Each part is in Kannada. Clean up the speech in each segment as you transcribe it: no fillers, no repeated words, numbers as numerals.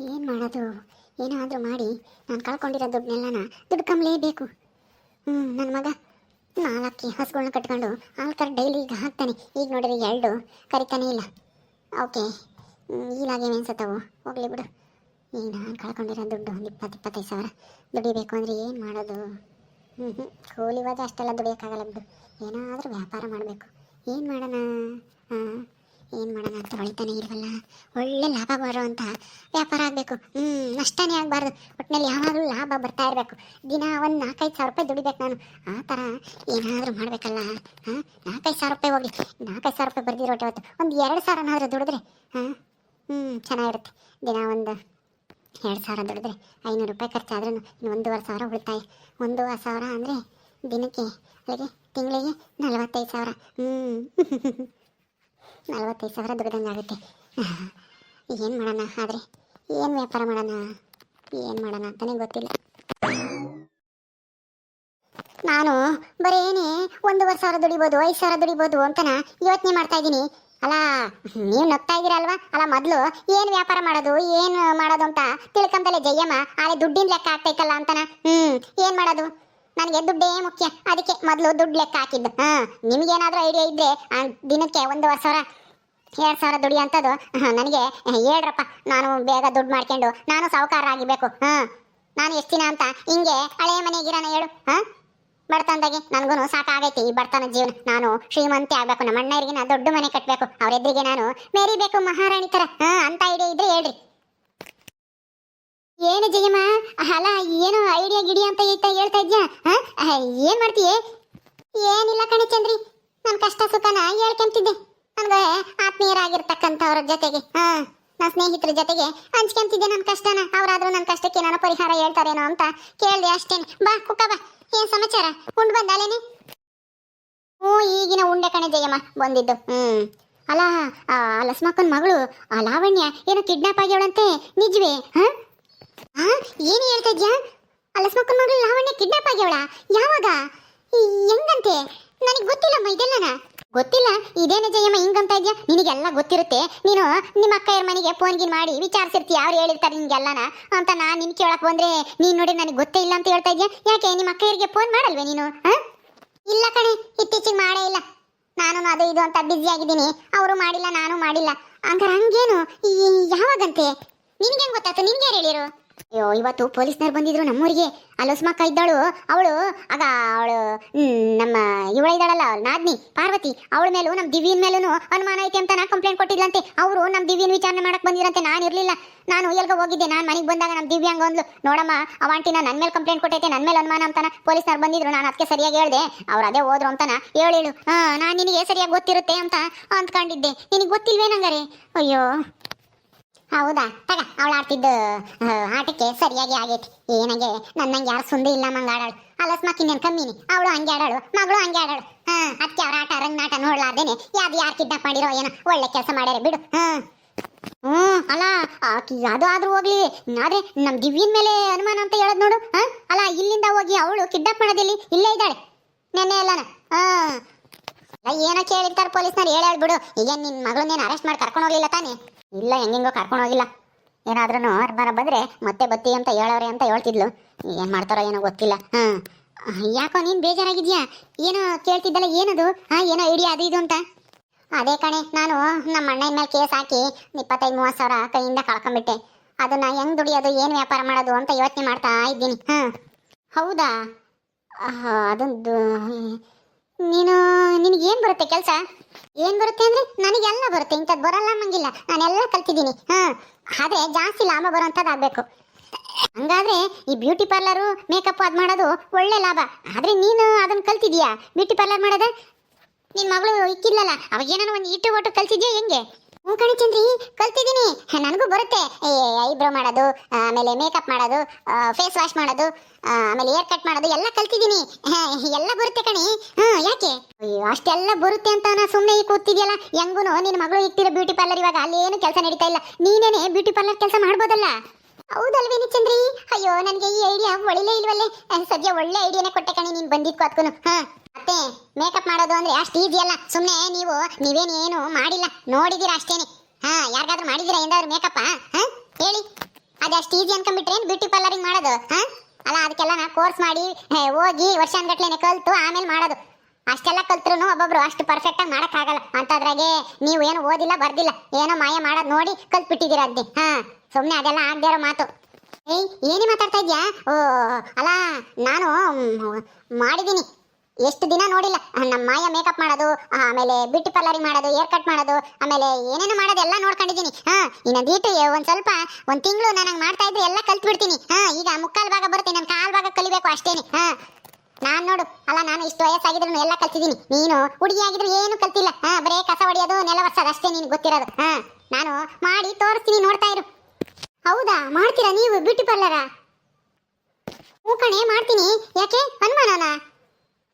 ಏನು ಮಾಡೋದು? ಏನಾದರೂ ಮಾಡಿ ನಾನು ಕಳ್ಕೊಂಡಿರೋ ದುಡ್ಡನ್ನೆಲ್ಲನ ದುಡ್ಡು ಕಮ್ಮಲೇಬೇಕು. ನನ್ನ ಮಗ 4 ಹಸುಗಳನ್ನ ಕಟ್ಕೊಂಡು ಹಾಲು ಕರ್ ಡೈಲಿ ಈಗ ಹಾಕ್ತಾನೆ. ಈಗ ನೋಡಿರಿ 2 ಕರಿತಾನೆ ಇಲ್ಲ. ಓಕೆ, ಈಲಾಗೆ ಅನ್ಸತ್ತವು, ಹೋಗ್ಲಿ ಬಿಡು. ಈಗ ನಾನು ಕಳ್ಕೊಂಡಿರೋ ದುಡ್ಡು ಒಂದು 20-25 ಸಾವಿರ ದುಡಿಬೇಕು ಅಂದರೆ ಏನು ಮಾಡೋದು? ಕೂಲಿ ಹೋದ್ರೆ ಅಷ್ಟೆಲ್ಲ ದುಡಿಯೋಕ್ಕಾಗಲ್ಲ ಬಿಡು. ಏನಾದರೂ ವ್ಯಾಪಾರ ಮಾಡಬೇಕು. ಏನು ಮಾಡೋಣ? ಏನು ಮಾಡೋಣ ಅಂತ ಹೊಳಿತಾನೆ ಇಲ್ವಲ್ಲ. ಒಳ್ಳೆ ಲಾಭ ಬರುವಂಥ ವ್ಯಾಪಾರ ಆಗಬೇಕು. ನಷ್ಟನೇ ಆಗಬಾರ್ದು. ಒಟ್ಟಿನಲ್ಲಿ ಯಾವಾಗಲೂ ಲಾಭ ಬರ್ತಾ ಇರಬೇಕು. ದಿನ ಒಂದು 4-5 ಸಾವಿರ ರೂಪಾಯಿ ದುಡಿಬೇಕು ನಾನು. ಆ ಥರ ಏನಾದರೂ ಮಾಡಬೇಕಲ್ಲ. 4-5 ಸಾವಿರ ರೂಪಾಯಿ ಹೋಗಲಿ. 4-5 ಸಾವಿರ ರೂಪಾಯಿ ಬರ್ದಿರೋ ಹೊತ್ತು ಒಂದು 2 ಸಾವಿರನಾದರೂ ದುಡಿದ್ರೆ ಚೆನ್ನಾಗಿರುತ್ತೆ. ದಿನ ಒಂದು 2 ಸಾವಿರ ದುಡಿದ್ರೆ 500 ರೂಪಾಯಿ ಖರ್ಚಾದ್ರೂ ಇನ್ನು 1,500 ಸಾವಿರ ಉಳಿತಾಯ. 1,500 ಸಾವಿರ ಅಂದರೆ ದಿನಕ್ಕೆ ಅಲ್ಲಿಗೆ ತಿಂಗಳಿಗೆ 45 ಸಾವಿರ. 45 ಸಾವಿರ ದುಡ್ದಂಗೆ ಆಗುತ್ತೆ. ಏನು ಮಾಡೋಣ? ಆದರೆ ಏನು ವ್ಯಾಪಾರ ಮಾಡೋಣ, ಏನು ಮಾಡೋಣ ಅಂತಲೇ ಗೊತ್ತಿಲ್ಲ. ನಾನು ಬರೇನೇ 1,500 ಸಾವಿರ ದುಡಿಬೋದು, 5 ಸಾವಿರ ದುಡಿಬೋದು ಅಂತನ ಯೋಚನೆ ಮಾಡ್ತಾ ಇದ್ದೀನಿ. ಅಲ್ಲ, ನೀವು ನಗ್ತಾ ಇದ್ದೀರಲ್ವಾ? ಅಲ್ಲ, ಮೊದಲು ಏನು ವ್ಯಾಪಾರ ಮಾಡೋದು, ಏನು ಮಾಡೋದು ಅಂತ ತಿಳ್ಕೊಂಬಲೆ ಜಯ್ಯಮ್ಮ. ಆದರೆ ದುಡ್ಡಿನ ಲೆಕ್ಕ ಆಗ್ತೈತಲ್ಲ ಅಂತನ. ಏನು ಮಾಡೋದು? ನನಗೆ ದುಡ್ಡೇ ಮುಖ್ಯ. ಅದಕ್ಕೆ ಮೊದಲು ದುಡ್ಡು ಲೆಕ್ಕ ಹಾಕಿದ್ದು. ನಿಮಗೇನಾದರೂ ಐಡಿಯಾ ಇದ್ದರೆ ದಿನಕ್ಕೆ 1,500 ಸಾವಿರ 2 ಸಾವಿರ ದುಡಿ ಅಂಥದ್ದು ನನಗೆ ಹೇಳ್ರಪ್ಪ. ನಾನು ಬೇಗ ದುಡ್ಡು ಮಾಡ್ಕೊಂಡು ನಾನು ಸಾಹುಕಾರ ಆಗಿಬೇಕು. ನಾನು ಎಷ್ಟು ದಿನ ಅಂತ ಹಿಂಗೆ ಹಳೆ ಮನೆಗಿರೋಣ ಹೇಳು? ಬಡತನದಾಗೆ ನನಗೂ ಸಾಕಾಗೈತಿ ಈ ಬಡತನ ಜೀವನ. ನಾನು ಶ್ರೀಮಂತೆ ಆಗಬೇಕು. ನಮ್ಮ ಅಣ್ಣರಿಗೆ ನಾನು ದೊಡ್ಡ ಮನೆ ಕಟ್ಟಬೇಕು. ಅವರೆದ್ರಿಗೆ ನಾನು ಮೆರಿಬೇಕು ಮಹಾರಾಣಿ ಥರ. ಅಂತ ಐಡಿಯಾ ಇದ್ರೆ ಹೇಳ್ರಿ. ಏನು ಜಯಮ್ಮ? ಅಲ್ಲ, ಏನು ಐಡಿಯಾ ಗಿಡಿ ಅಂತ ಹೇಳ್ತಾ ಇದ್ಯಾ? ಏನು ಮಾಡ್ತೀಯ? ಏನಿಲ್ಲ ಕಣೆ ಚಂದ್ರಿ, ನನ್ನ ಕಷ್ಟ ಸುಖನ ಹೇಳ್ಕೊಂತಿದ್ದೆ. ನನಗೆ ಆತ್ಮೀಯರಾಗಿರ್ತಕ್ಕಂಥವ್ರ ಜೊತೆಗೆ, ನನ್ನ ಸ್ನೇಹಿತರ ಜೊತೆಗೆ ಹಂಚ್ಕೊಂತಿದ್ದೆ ನನ್ನ ಕಷ್ಟನ. ಅವರಾದ್ರೂ ನನ್ನ ಕಷ್ಟಕ್ಕೆ ನಾನು ಪರಿಹಾರ ಹೇಳ್ತಾರೇನೋ ಅಂತ ಕೇಳಿದೆ ಅಷ್ಟೇನೆ. ಬಾ ಕುಕ್ಕ ಬಾ. ಏನು ಸಮಾಚಾರ? ಉಂಡು ಬಂದಾಲೇನೆ? ಈಗಿನ ಉಂಡೆ ಕಣೆ ಜಯಮ್ಮ ಬಂದಿದ್ದು. ಅಲ್ಲ, ಲಸ್ಮಕ್ಕನ ಮಗಳು ಲಾವಣ್ಯ ಏನೋ ಕಿಡ್ನಾಪ್ ಆಗ್ಯವಳಂತೆ, ನಿಜವೇ? ಏನು ಹೇಳ್ತಾ ಇದ್ಯಾ? ಲಸ್ಮಕ್ಕನ ಮಗಳು ಲಾವಣ್ಯ ಕಿಡ್ನಾಪ್ ಆಗ್ಯವಳ? ಯಾವಾಗ? ಹೆಂಗಂತೆ? ನನಗೆ ಗೊತ್ತಿಲ್ಲಮ್ಮ ಇದೆಲ್ಲನ. ಗೊತ್ತಿಲ್ಲ? ಇದೇನು ಜಯಮ್ಮ ಹಿಂಗಂತ ಇದ್ಯಾ? ನಿನಗೆಲ್ಲ ಗೊತ್ತಿರುತ್ತೆ. ನೀನು ನಿಮ್ಮ ಅಕ್ಕಯ್ಯರ ಮನೆಗೆ ಫೋನ್ಗಿನ್ ಮಾಡಿ ವಿಚಾರಿಸಿರ್ತೀಯ, ಅವ್ರು ಹೇಳಿರ್ತಾರೆ ನಿನಗೆಲ್ಲನ ಅಂತ. ನಾನು ನಿನ್ ಕೇಳಕ್ ಬಂದ್ರೆ ನೀನು ನೋಡಿ ನನಗೆ ಗೊತ್ತೇ ಇಲ್ಲ ಅಂತ ಹೇಳ್ತಾ ಇದ್ಯಾ. ಯಾಕೆ ನಿಮ್ಮ ಅಕ್ಕಯ್ಯರಿಗೆ ಫೋನ್ ಮಾಡಲ್ವೇ ನೀನು? ಇಲ್ಲ ಕಣೆ, ಇತ್ತೀಚೆಗೆ ಮಾಡೇ ಇಲ್ಲ. ನಾನು ಅದು ಇದು ಅಂತ ಬ್ಯುಸಿ ಆಗಿದ್ದೀನಿ. ಅವರು ಮಾಡಿಲ್ಲ, ನಾನು ಮಾಡಿಲ್ಲ. ಹಂಗಾರೆ ಹಂಗೇನು? ಯಾವಾಗಂತೆ? ನಿನ್ಗೆ ಹೆಂಗ್ ಗೊತ್ತಾಯ್ತು? ನಿನ್ಗೆ ಯಾರು ಹೇಳಿರು? ಅಯ್ಯೋ, ಇವತ್ತು ಪೊಲೀಸ್ನವ್ರು ಬಂದಿದ್ರು ನಮ್ಮೂರಿಗೆ. ಅಲೋಸ್ಮಕ್ಕ ಇದ್ದಾಳು. ಅವಳು ನಮ್ಮ ಇವಳ ಇದ್ದಾಳಲ್ಲ ನಾದ್ನಿ ಪಾರ್ವತಿ, ಅವಳ ಮೇಲೂ ನಮ್ಮ ದಿವ್ಯನ ಮೇಲೂ ಅನುಮಾನ ಐತೆ ಅಂತ ನಾ ಕಂಪ್ಲೇಂಟ್ ಕೊಟ್ಟಿದ್ಲಂತೆ. ಅವರು ನಮ್ಮ ದಿವ್ಯನ ವಿಚಾರಣೆ ಮಾಡಕ್ ಬಂದಿರಂತೆ. ನಾನು ಇರ್ಲಿಲ್ಲ, ನಾನು ಎಲ್ಗ ಹೋಗಿದ್ದೆ. ನಾನು ಮನೆಗೆ ಬಂದಾಗ ನಮ್ಮ ದಿವ್ಯಾಂಗ ಅಂದ್ಲು, ನೋಡಮ್ಮ ಅವಾಂಟಿನ ನನ್ನ ಮೇಲೆ ಕಂಪ್ಲೇಂಟ್ ಕೊಟ್ಟೈತೆ, ನನ್ನ ಮೇಲೆ ಅನುಮಾನ ಅಂತಾನ. ಪೊಲೀಸ್ನವ್ರು ಬಂದಿದ್ರು, ನಾನು ಅದಕ್ಕೆ ಸರಿಯಾಗಿ ಹೇಳ್ದೆ. ಅವ್ರು ಅದೇ ಹೋದ್ರು ಅಂತಾನ ಹೇಳು. ನಾನು ನಿನಗೆ ಸರಿಯಾಗಿ ಗೊತ್ತಿರುತ್ತೆ ಅಂತ ಅಂದ್ಕೊಂಡಿದ್ದೆ. ನಿನಗೆ ಗೊತ್ತಿಲ್ವೇ ನಂಗಾರೆ? ಅಯ್ಯೋ ಹೌದಾ? ತಗ, ಅವಳು ಆಡ್ತಿದ್ದು ಆಟಕ್ಕೆ ಸರಿಯಾಗಿ ಆಗೈತಿ. ಏನಂಗೆ ನನ್ನಂಗೆ ಯಾರು ಸುಂದೆ ಇಲ್ಲ ಮಂಗ ಆಡಾಳು. ಅಲಸ್ಮಕ್ ಇನ್ನೇನು ಕಮ್ಮಿನಿ, ಅವಳು ಹಂಗೆ ಆಡಾಳು, ಮಗಳು ಹಂಗೆ ಆಡಾಳು. ಅದಕ್ಕೆ ಅವ್ರ ಆಟ ರಂಗನಾಟ ನೋಡ್ಲಾರ್ದೇನೆ ಯಾರು ಕಿಡ್ನಾಪ್ ಮಾಡಿರೋ ಏನೋ ಒಳ್ಳೆ ಕೆಲಸ ಮಾಡ್ಯಾರೆ ಬಿಡು. ಅಲ್ಲ, ಅದು ಆದ್ರೂ ಹೋಗ್ಲಿ. ಆದ್ರೆ ನಮ್ಮ ದಿವ್ಯನ ಮೇಲೆ ಅನುಮಾನ ಅಂತ ಹೇಳೋದು ನೋಡು. ಅಲ್ಲ, ಇಲ್ಲಿಂದ ಹೋಗಿ ಅವಳು ಕಿಡ್ನಾಪ್ ಮಾಡೋದಿಲ್ಲಿ ಇಲ್ಲೇ ಇದ್ದಾಳೆ. ನೆನ್ನೆ ಎಲ್ಲನ ಏನೋ ಕೇಳಿರ್ತಾರೆ ಪೊಲೀಸ್ನವ್ರು. ಹೇಳಿ ಬಿಡು. ಈಗ ನಿನ್ನ ಮಗಳನ್ನೇನು ಅರೆಸ್ಟ್ ಮಾಡಿ ಕರ್ಕೊಂಡು ಹೋಗ್ಲಿಲ್ಲ ತಾನೇ? ಇಲ್ಲ, ಹೆಂಗೆಂಗೋ ಕರ್ಕೊಂಡು ಹೋಗಿಲ್ಲ. ಏನಾದ್ರೂ ಅರ್ಬಾರ ಬಂದ್ರೆ ಮತ್ತೆ ಬತ್ತಿ ಅಂತ ಹೇಳವ್ರೆ ಅಂತ ಹೇಳ್ತಿದ್ಲು. ಏನು ಮಾಡ್ತಾರೋ ಏನೋ ಗೊತ್ತಿಲ್ಲ. ಯಾಕೋ ನೀನು ಬೇಜಾರಾಗಿದ್ಯಾ? ಏನೋ ಕೇಳ್ತಿದ್ದಲ್ಲ, ಏನದು? ಏನೋ ಐಡಿಯಾ ಅದು ಇದು ಅಂತ. ಅದೇ ಕಣೆ, ನಾನು ನಮ್ಮ ಅಣ್ಣನ ಮೇಲೆ ಕೇಸ್ ಹಾಕಿ 25-30 ಸಾವಿರ ಕೈಯಿಂದ ಕಳ್ಕೊಂಬಿಟ್ಟೆ. ಅದನ್ನ ಹೆಂಗ್ ದುಡಿಯೋದು, ಏನು ವ್ಯಾಪಾರ ಮಾಡೋದು ಅಂತ ಯೋಚನೆ ಮಾಡ್ತಾ ಇದ್ದೀನಿ. ಹೌದಾ? ಅದೊಂದು ನಿನಗೇನು ಬರುತ್ತೆ ಕೆಲಸ? ಏನು ಬರುತ್ತೆ ಅಂದರೆ ನನಗೆಲ್ಲ ಬರುತ್ತೆ. ಇಂಥದ್ದು ಬರಲ್ಲ ಅನ್ನಂಗಿಲ್ಲ, ನಾನೆಲ್ಲ ಕಲ್ತಿದ್ದೀನಿ. ಆದರೆ ಜಾಸ್ತಿ ಲಾಭ ಬರೋಂಥದ್ದಾಗಬೇಕು. ಹಂಗಾದ್ರೆ ಈ ಬ್ಯೂಟಿ ಪಾರ್ಲರು ಮೇಕಪ್ ಅದು ಮಾಡೋದು ಒಳ್ಳೆ ಲಾಭ. ಆದರೆ ನೀನು ಅದನ್ನು ಕಲ್ತಿದ್ಯಾ ಬ್ಯೂಟಿ ಪಾರ್ಲರ್ ಮಾಡೋದ? ನಿನ್ನ ಮಗಳು ಇಕ್ಕಿಲ್ಲಲ್ಲ, ಅವಾಗೇನೋ ಒಂದು ಇಟ್ಟು ಒಟ್ಟು ಕಲ್ತಿದ್ಯಾ ಹೆಂಗೆ? ಕಣಿ ಚಂದ್ರಿ, ಕಲ್ತಿದ್ದೀನಿ. ನನಗೂ ಬರುತ್ತೆ. ಐಬ್ರೋ ಮಾಡೋದು, ಆಮೇಲೆ ಮೇಕಪ್ ಮಾಡೋದು, ಫೇಸ್ ವಾಶ್ ಮಾಡೋದು, ಆಮೇಲೆ ಹೇರ್ ಕಟ್ ಮಾಡೋದು ಎಲ್ಲ ಕಲ್ತಿದ್ದೀನಿ. ಎಲ್ಲ ಬರುತ್ತೆ ಕಣಿ. ಯಾಕೆ? ಅಯ್ಯೋ, ಅಷ್ಟೆಲ್ಲ ಬರುತ್ತೆ ಅಂತ ನಾ ಸುಮ್ಮನೆ ಈಗ ಕೂತಿದ್ಯಲ್ಲ. ಹೆಂಗೂ ನಿನ್ನ ಮಗಳು ಇಟ್ಟಿರೋ ಬ್ಯೂಟಿ ಪಾರ್ಲರ್ ಇವಾಗ ಅಲ್ಲೇನು ಕೆಲಸ ನಡೀತಾ ಇಲ್ಲ. ನೀನೇನೆ ಬ್ಯೂಟಿ ಪಾರ್ಲರ್ ಕೆಲಸ ಮಾಡ್ಬೋದಲ್ಲ? ಹೌದಲ್ವೇನಿ ಚಂದ್ರಿ? ಅಯ್ಯೋ, ನನಗೆ ಈ ಐಡಿಯಾ ಒಳ್ಳೆ ಇಲ್ವಲ್ಲೇ. ಸದ್ಯ ಒಳ್ಳೆ ಐಡಿಯಾನೇ ಕೊಟ್ಟೆ ಕಣಿ ನೀನು ಬಂದಿದ್ಕು ಅದಕ್ಕೂ. ಮತ್ತೆ ಮೇಕಪ್ ಮಾಡೋದು ಅಂದ್ರೆ ಅಷ್ಟು ಈಸಿ ಅಲ್ಲ. ಸುಮ್ಮನೆ ನೀವೇನೇನು ಮಾಡಿಲ್ಲ, ನೋಡಿದ್ದೀರಾ ಅಷ್ಟೇನೆ. ಯಾರಿಗಾದ್ರೂ ಮಾಡಿದ್ದೀರಾ ಎಂದಾದ್ರು ಮೇಕಪ್? ಹೇಳಿ. ಅದಷ್ಟು ಈಸಿ ಅನ್ಕೊಂಡ್ಬಿಟ್ರೆ ಬ್ಯೂಟಿ ಪಾರ್ಲರಿಂಗ್ ಮಾಡೋದು ಹಾ ಅಲ್ಲ ಅದಕ್ಕೆಲ್ಲ ನಾ ಕೋರ್ಸ್ ಮಾಡಿ ಹೋಗಿ ವರ್ಷಾನ್ಗಟ್ಲೆನೆ ಕಲ್ತು ಆಮೇಲೆ ಮಾಡೋದು ಅಷ್ಟೆಲ್ಲ ಕಲ್ತ್ರು ಒಬ್ಬೊಬ್ರು ಅಷ್ಟು ಪರ್ಫೆಕ್ಟ್ ಆಗಿ ಮಾಡಕ್ಕಾಗಲ್ಲ ಅಂತದ್ರಾಗೆ ನೀವು ಏನು ಓದಿಲ್ಲ ಬರ್ದಿಲ್ಲ ಏನೋ ಮಾಯ ಮಾಡೋದು ನೋಡಿ ಕಲ್ತ್ಬಿಟ್ಟಿದ್ದೀರ ಅದ್ದಿ ಹಾ ಸುಮ್ಮನೆ ಅದೆಲ್ಲ ಆಗದೆ ಇರೋ ಮಾತು ಏಯ್ ಏನೇ ಮಾತಾಡ್ತಾ ಇದ್ಯಾ ಓ ಅಲ್ಲ ನಾನು ಮಾಡಿದ್ದೀನಿ ಎಷ್ಟು ದಿನ ನೋಡಿಲ್ಲ ನಮ್ಮ ಮಾಯ ಮೇಕಪ್ ಮಾಡೋದು ಆಮೇಲೆ ಬ್ಯೂಟಿ ಪಾರ್ಲರಿಂಗ್ ಮಾಡೋದು ಹೇರ್ ಕಟ್ ಮಾಡೋದು ಆಮೇಲೆ ಏನೇನೋ ಮಾಡೋದು ಎಲ್ಲ ನೋಡ್ಕೊಂಡಿದ್ದೀನಿ ಹಾ ಇನ್ನೊಂದೀಟು ಒಂದ್ ತಿಂಗಳು ನಾನು ಮಾಡ್ತಾ ಇದ್ರೆ ಎಲ್ಲ ಕಲ್ತ್ಬಿಡ್ತೀನಿ ಹಾ ಈಗ ಮುಕ್ಕಾಲು ಭಾಗ ಬರುತ್ತೆ ನನ್ನ ಕಾಲು ಭಾಗ ಕಲಿಬೇಕು ಅಷ್ಟೇನೆ ಹಾ ನಾನ್ ನೋಡು ಅಲ್ಲ ನಾನು ಇಷ್ಟು ವಯಸ್ಸಾಗಿದ್ರು ಎಲ್ಲ ಕಲ್ತಿದ್ದೀನಿ ನೀನು ಹುಡುಗಿ ಆಗಿದ್ರು ಏನು ಕಲ್ತಿಲ್ಲ ಹಾ ಬರೇ ಕಸ ಹೊಡಿಯೋದು ನೆಲ ವರ್ಷದ ಅಷ್ಟೇ ನೀನು ಗೊತ್ತಿರೋದು ಹಾ ನಾನು ಮಾಡಿ ತೋರಿಸ್ತೀನಿ ನೋಡ್ತಾ ಇರು ಹೌದಾ ಮಾಡ್ತೀರಾ ನೀವು ಬ್ಯೂಟಿ ಪಾರ್ಲರಾ ಹ್ಞೂ ಕಣೆ ಮಾಡ್ತೀನಿ ಯಾಕೆ ಅನುಮಾನನ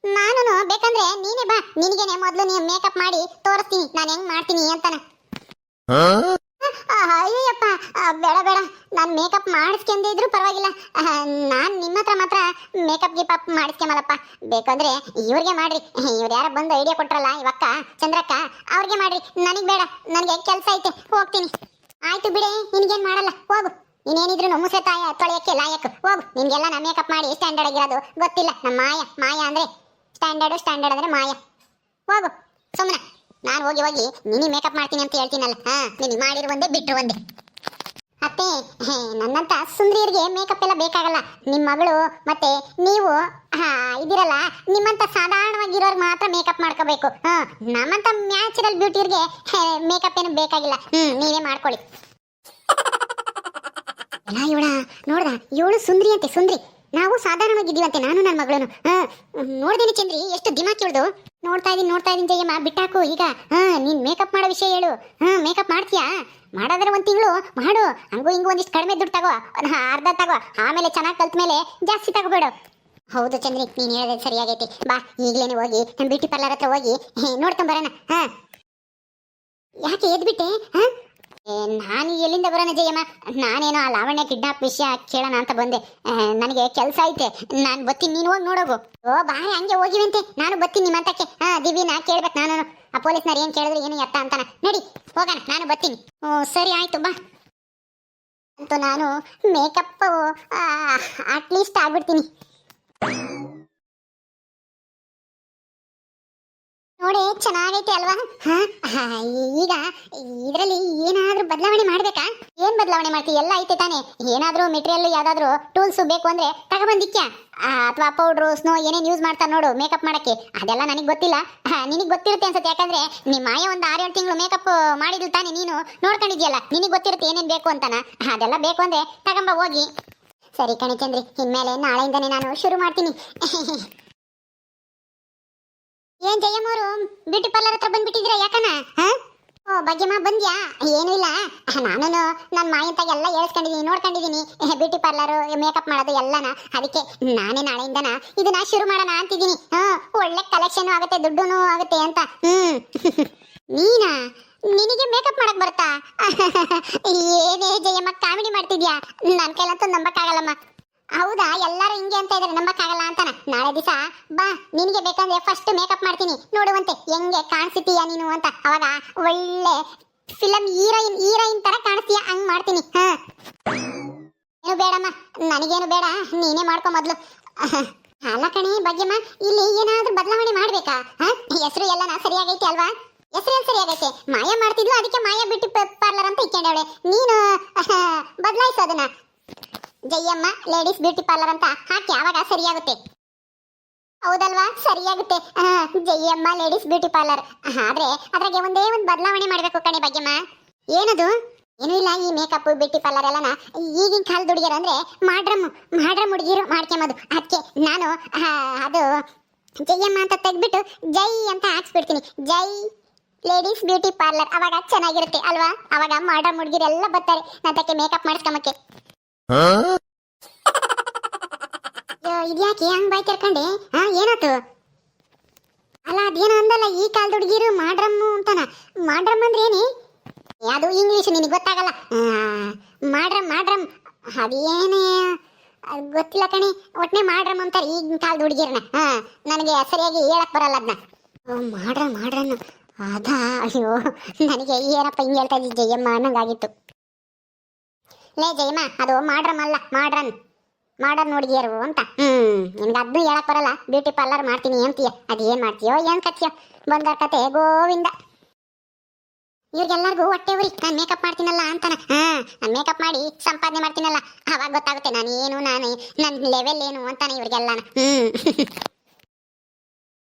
ನಾನು ಬೇಕಂದ್ರೆ ನೀನೇ ಬಾ ನಿನಗೇನೆ ಮೊದಲು ನೀವು ಮೇಕಪ್ ಮಾಡಿ ತೋರಿಸ್ತೀನಿ ನಾನು ಹೆಂಗ್ ಮಾಡ್ತೀನಿ ಅಂತಾನ ಅಯ್ಯಪ್ಪ ಬೇಡ ಬೇಡ ನಾನು ಮೇಕಪ್ ಮಾಡಿಸ್ಕೊಂಡೇ ಇದ್ರು ಪರವಾಗಿಲ್ಲ ನಾನು ನಿಮ್ಮ ಹತ್ರ ಮಾತ್ರ ಮೇಕಪ್ ಗಿಪಪ್ ಮಾಡಿಸ್ಕೊಂಬಲ್ಲಪ್ಪ ಬೇಕಂದ್ರೆ ಇವ್ರಿಗೆ ಮಾಡ್ರಿ ಇವ್ರು ಯಾರ ಬಂದು ಐಡಿಯಾ ಕೊಟ್ರಲ್ಲ ಇವಕ್ಕ ಚಂದ್ರಕ್ಕ ಅವ್ರಿಗೆ ಮಾಡ್ರಿ ನನಗೆ ಬೇಡ ನನಗೆ ಕೆಲಸ ಐತೆ ಹೋಗ್ತೀನಿ ಆಯ್ತು ಬಿಡೆ ನಿನಗೇನು ಮಾಡಲ್ಲ ಹೋಗು ನೀನೇನಿದ್ರು ಮುಸೆ ತೊಳೆಯಕ್ಕೆ ಲಾಯಕ್ ಹೋಗು ನಿನ್ಗೆಲ್ಲ ನಾ ಮೇಕಪ್ ಮಾಡಿ ಸ್ಟ್ಯಾಂಡರ್ಡ್ ಆಗಿರೋದು ಗೊತ್ತಿಲ್ಲ ನಮ್ಮ ಮಾಯ ಅಂದ್ರೆ ಸ್ಟ್ಯಾಂಡರ್ಡ್ ಅಂದ್ರೆ ಮಾಯ ಹೋಗು ಸುಮ್ಮನೆ ನಾನು ಹೋಗಿ ನಿನಗೆ ಮೇಕಪ್ ಮಾಡ್ತೀನಿ ಅಂತ ಹೇಳ್ತೀನಲ್ಲ ಹಾ ನಿನಗೆ ಮಾಡಿರು ಒಂದೇ ಬಿಟ್ಟರು ಒಂದೇ ಅತ್ತೆ ನನ್ನಂತ ಸುಂದರಿಯರಿಗೆ ಮೇಕಪ್ ಎಲ್ಲ ಬೇಕಾಗಲ್ಲ ನಿಮ್ಮ ಮಗಳು ಮತ್ತೆ ನೀವು ಇದಿರಲ್ಲ ನಿಮ್ಮಂತ ಸಾಧಾರಣವಾಗಿರೋರ್ಗೆ ಮಾತ್ರ ಮೇಕಪ್ ಮಾಡ್ಕೋಬೇಕು ಹಾ ನಮ್ಮಂತ ನ್ಯಾಚುರಲ್ ಬ್ಯೂಟಿಯರ್ಗೆ ಮೇಕಪ್ ಏನು ಬೇಕಾಗಿಲ್ಲ ನೀವೇ ಮಾಡ್ಕೊಳ್ಳಿ ಎಲ್ಲ ಇವಳ ನೋಡ್ದ ಇವಳು ಸುಂದ್ರಿ ಅಂತೆ ಸುಂದ್ರಿ ನಾವು ಸಾಧಾರಣವಾಗಿದ್ದೀವಂತೆ ನಾನು ನನ್ನ ಮಗಳನು ನೋಡ್ದೇನೆ ಚಂದ್ರಿ ಎಷ್ಟು ದಿಮಾಕ್ ಇವಳ್ದು ನೋಡ್ತಾ ಇದೀನಿ ಜಯಮ್ಮ ಬಿಟ್ಟಾಕು ಈಗ ನೀನ್ ಮೇಕಪ್ ಮಾಡೋ ವಿಷಯ ಹೇಳು ಮೇಕಪ್ ಮಾಡ್ತೀಯಾ ಮಾಡಾದ್ರೆ ಒಂದ್ ತಿಂಗಳು ಮಾಡು ಹಂಗೂ ಹಿಂಗೂ ಒಂದಿಷ್ಟು ಕಡಿಮೆ ದುಡ್ಡು ತಗೋ ಅರ್ಧ ತಗೋ ಆಮೇಲೆ ಚೆನ್ನಾಗಿ ಕಲ್ತ ಮೇಲೆ ಜಾಸ್ತಿ ತಗೋಬೇಡು ಹೌದು ಚಂದ್ರಿ ನೀನ್ ಹೇಳೋದು ಸರಿಯಾಗೈತಿ ಬಾ ಈಗ್ಲೇನೆ ಹೋಗಿ ಬ್ಯೂಟಿ ಪಾರ್ಲರ್ ಹತ್ರ ಹೋಗಿ ನೋಡ್ಕೊಂಬರೋಣ ಯಾಕೆ ಎದ್ಬಿಟ್ಟೆ ನಾನು ಎಲ್ಲಿಂದ ಬರೋಣ ಜಯಮ್ಮ ನಾನೇನೋ ಆ ಲಾವಣ್ಯ ಕಿಡ್ನಾಪ್ ವಿಷಯ ಕೇಳೋಣ ಅಂತ ಬಂದೆ ನನಗೆ ಕೆಲಸ ಐತೆ ನಾನು ಬತ್ತೀನಿ ನೀನು ಹೋಗಿ ನೋಡೋಗು ಓ ಬಾರಿ ಹಂಗೆ ಹೋಗಿವಂತೆ ನಾನು ಬತ್ತೀನಿ ನಿಮ್ಮ ಅಂತಕ್ಕೆ ದಿವ್ಯನ ಕೇಳ್ಬೇಕು ನಾನು ಆ ಪೊಲೀಸ್ನವ್ರು ಏನು ಕೇಳಿದ್ರು ಏನು ಎತ್ತ ಅಂತಾನ ನಡಿ ಹೋಗೋಣ ನಾನು ಬತ್ತೀನಿ ಸರಿ ಆಯ್ತು ಬಾ ಅಂತೂ ನಾನು ಮೇಕಪ್ ಅಟ್ಲೀಸ್ಟ್ ಆಗ್ಬಿಡ್ತೀನಿ ನೋಡಿ ಚೆನ್ನಾಗೈತೆ ಅಲ್ವಾ ಈಗ ಇದರಲ್ಲಿ ಏನಾದ್ರೂ ಬದಲಾವಣೆ ಮಾಡ್ಬೇಕಾ ಏನ್ ಬದಲಾವಣೆ ಮಾಡ್ತೀವಿ ಎಲ್ಲ ಐತೆ ತಾನೆ ಏನಾದ್ರೂ ಮೆಟೀರಿಯಲ್ ಯಾವ್ದಾದ್ರು ಟೂಲ್ಸ್ ಬೇಕು ಅಂದ್ರೆ ತಗೊಬಂದಿಕ್ಯಾ ಅಥವಾ ಪೌಡ್ರು ಸ್ನೋ ಏನೇನು ಯೂಸ್ ಮಾಡ್ತಾರೆ ನೋಡು ಮೇಕಪ್ ಮಾಡಕ್ಕೆ ಅದೆಲ್ಲ ನನಗೆ ಗೊತ್ತಿಲ್ಲ ನಿನಗೆ ಗೊತ್ತಿರುತ್ತೆ ಅನ್ಸುತ್ತೆ ಯಾಕಂದ್ರೆ ನಿಮ್ಮ ಮಾಯ ಒಂದು 6-7 ತಿಂಗಳು ಮೇಕಪ್ ಮಾಡಿದ್ಲು ತಾನೆ ನೀನು ನೋಡ್ಕೊಂಡಿದ್ಯಲ್ಲ ನಿನಗೆ ಗೊತ್ತಿರುತ್ತೆ ಏನೇನು ಬೇಕು ಅಂತಾನ ಅದೆಲ್ಲ ಬೇಕು ಅಂದ್ರೆ ತಗೊಂಬ ಹೋಗಿ ಸರಿ ಕಣಿ ಚಂದ್ರಿ ಇನ್ಮೇಲೆ ನಾಳೆಯಿಂದನೇ ನಾನು ಶುರು ಮಾಡ್ತೀನಿ ಏನ್ ಜಯಮ್ಮವರು ಬ್ಯೂಟಿ ಪಾರ್ಲರ್ ಹತ್ರ ಬಂದ್ಬಿಟ್ಟಿದ್ರ ಯಾಕನ ಓ ಭಾಗ್ಯಮ್ಮ ಬಂದ್ಯಾ ಏನೂ ಇಲ್ಲ ನಾನು ನನ್ನ ಮಾಯಂತಾಗ ಎಲ್ಲ ಹೇಳ್ಸ್ಕೊಂಡಿದೀನಿ ನೋಡ್ಕೊಂಡಿದೀನಿ ಬ್ಯೂಟಿ ಪಾರ್ಲರ್ ಮೇಕಪ್ ಮಾಡೋದು ಎಲ್ಲನ ಅದಕ್ಕೆ ನಾನೇ ನಾಳೆಯಿಂದನ ಇದನ್ನ ಶುರು ಮಾಡೋಣ ಅಂತಿದ್ದೀನಿ ಒಳ್ಳೆ ಕಲೆಕ್ಷನ್ ಆಗುತ್ತೆ ದುಡ್ಡು ಆಗುತ್ತೆ ಅಂತ ನೀನಾ ನಿನಗೆ ಮೇಕಪ್ ಮಾಡಕ್ ಬರ್ತಾ ಏನೇ ಜಯಮ್ಮ ಕಾಮಿಡಿ ಮಾಡ್ತಿದ್ಯಾ ನನ್ನ ಕೈಲಂತೂ ನಂಬಕ್ಕಾಗಲ್ಲಮ್ಮ ಹೌದಾ ಎಲ್ಲರೂ ಹಿಂಗೆ ಅಂತ ಇದಾರೆ ನಂಬಕ್ಕಾಗಲ್ಲ ಅಂತಾನ ನಾಳೆ ದಿವಸ ಬಾ ನಿನಗೆ ಬೇಕಂದ್ರೆ ಫಸ್ಟ್ ಮೇಕಪ್ ಮಾಡ್ತೀನಿ ನೋಡುವಂತೆ ಹೆಂಗೆ ಕಾಣಿಸ್ತೀಯ ನೀನು ಅಂತ ಅವಾಗ ಒಳ್ಳೆ ಫಿಲಂ ಹೀರೋಯಿನ್ ತರ ಕಾಣಿಸ್ತೀಯ ಹಂಗ್ ಮಾಡ್ತೀನಿ ಏನು ಬೇಡಮ್ಮ ನನಗೇನು ಬೇಡ ನೀನೇ ಮಾಡ್ಕೊ ಮೊದ್ಲು ಅಲ್ಲ ಕಣೆ ಭಾಗ್ಯಮ್ಮ ಇಲ್ಲಿ ಏನಾದ್ರೂ ಬದಲಾವಣೆ ಮಾಡ್ಬೇಕಾ ಹೆಸರು ಎಲ್ಲನ ಸರಿಯಾಗೈತೆ ಅಲ್ವಾ ಹೆಸರು ಸರಿಯಾಗೈತೆ ಮಾಯ ಮಾಡ್ತಿದ್ಲು ಅದಕ್ಕೆ ಮಾಯ ಬ್ಯೂಟಿ ಪಾರ್ಲರ್ ಅಂತ ಇಟ್ಕೊಂಡವಳೆ ನೀನು ಬದಲಾಯಿಸೋದನ್ನ ಜಯಮ್ಮ ಲೇಡೀಸ್ ಬ್ಯೂಟಿ ಪಾರ್ಲರ್ ಅಂತ ಹಾಕಿ ಯಾವಾಗ ಸರಿಯಾಗುತ್ತೆ ಹೌದಲ್ವಾ ಸರಿಯಾಗುತ್ತೆ ಜಯಮ್ಮ ಲೇಡೀಸ್ ಬ್ಯೂಟಿ ಪಾರ್ಲರ್ ಆದ್ರೆ ಅದ್ರಾಗೆ ಒಂದೇ ಒಂದು ಬದಲಾವಣೆ ಮಾಡಬೇಕು ಕಣೆ ಭಾಗ್ಯಮ್ಮ ಏನದು ಏನೂ ಇಲ್ಲ ಈ ಮೇಕಪ್ ಬ್ಯೂಟಿ ಪಾರ್ಲರ್ ಎಲ್ಲನ ಈಗಿನ ಕಾಲ ದುಡಿಯೋರು ಅಂದ್ರೆ ಮಾಡ್ರಮ್ ಹುಡುಗಿರು ಮಾಡ್ಕೊಂಬೋದು ಅದಕ್ಕೆ ನಾನು ಅದು ಜಯಮ್ಮ ಅಂತ ತೆಗ್ಬಿಟ್ಟು ಜೈ ಅಂತ ಹಾಕ್ಸ್ಬಿಡ್ತೀನಿ ಜೈ ಲೇಡೀಸ್ ಬ್ಯೂಟಿ ಪಾರ್ಲರ್ ಅವಾಗ ಚೆನ್ನಾಗಿರುತ್ತೆ ಅಲ್ವಾ ಅವಾಗ ಮಾಡ್ರಮ್ ಹುಡುಗಿರೆಲ್ಲ ಬರ್ತಾರೆ ನನ್ನಕ್ಕೆ ಮೇಕಪ್ ಮಾಡಿಸ್ಕೊಂಬಕ್ಕೆ ಇದ್ಯಾಕೆ ಹಂಗ್ ಬಾಯ್ ತೆರ್ಕೊಂಡೆ ಏನಾತು ಅಲ್ಲ ಅದೇನೋ ಅಂದಲ್ಲ ಈ ಕಾಲದ ಹುಡುಗಿರು ಮಾಡ್ರಮ್ಮು ಅಂತಾನ ಮಾಡ್ರಮ್ ಅಂದ್ರೆ ಏನಿ ಅದು ಇಂಗ್ಲಿಷ್ ನಿನಗೆ ಗೊತ್ತಾಗಲ್ಲ ಮಾಡ್ರಮ್ ಅದೇನೇ ಗೊತ್ತಿಲ್ಲ ಕಣಿ ಒಟ್ನೆ ಮಾಡ್ರಮ್ ಅಂತಾರೆ ಈಗಿನ ಕಾಲದ ಹುಡುಗಿರ್ನ ನನಗೆ ಸರಿಯಾಗಿ ಹೇಳಕ್ ಬರಲ್ಲ ಅದನ್ನ ಮಾಡ್ರಮ್ ಅದಾ ಅಯ್ಯೋ ನನಗೆ ಏನಪ್ಪ ಹಿಂಗೆ ಹೇಳ್ತಾ ಇದ್ದಿ ಜಯಮ್ಮ ಅನ್ನಂಗಾಗಿತ್ತು ಲೇ ಜಯಮ್ಮ ಅದು ಮಾಡ್ರಮ್ ಅಲ್ಲ ಮಾಡರ್ನ್ ಹುಡುಗಿಯರು ಅಂತ ನಿನ್ಗೆ ಅದನ್ನು ಹೇಳಕ್ ಬರಲ್ಲ. ಬ್ಯೂಟಿ ಪಾರ್ಲರ್ ಮಾಡ್ತೀನಿ ಅಂತೀಯ, ಅದೇನ್ ಮಾಡ್ತೀಯೋ ಏನ್ ಕಚ್ಚಿಯೋ ಬಂದ ಕತೆ ಗೋವಿಂದ. ಇವ್ರಿಗೆಲ್ಲರಿಗೂ ಹೊಟ್ಟೆ ಉರಿ ನಾನು ಮೇಕಪ್ ಮಾಡ್ತೀನಲ್ಲ ಅಂತಾನ. ನಾನು ಮೇಕಪ್ ಮಾಡಿ ಸಂಪಾದನೆ ಮಾಡ್ತೀನಲ್ಲ, ಅವಾಗ ಗೊತ್ತಾಗುತ್ತೆ ನಾನು ನನ್ನ ಲೆವೆಲ್ ಏನು ಅಂತಾನೆ ಇವ್ರಿಗೆಲ್ಲಾನ.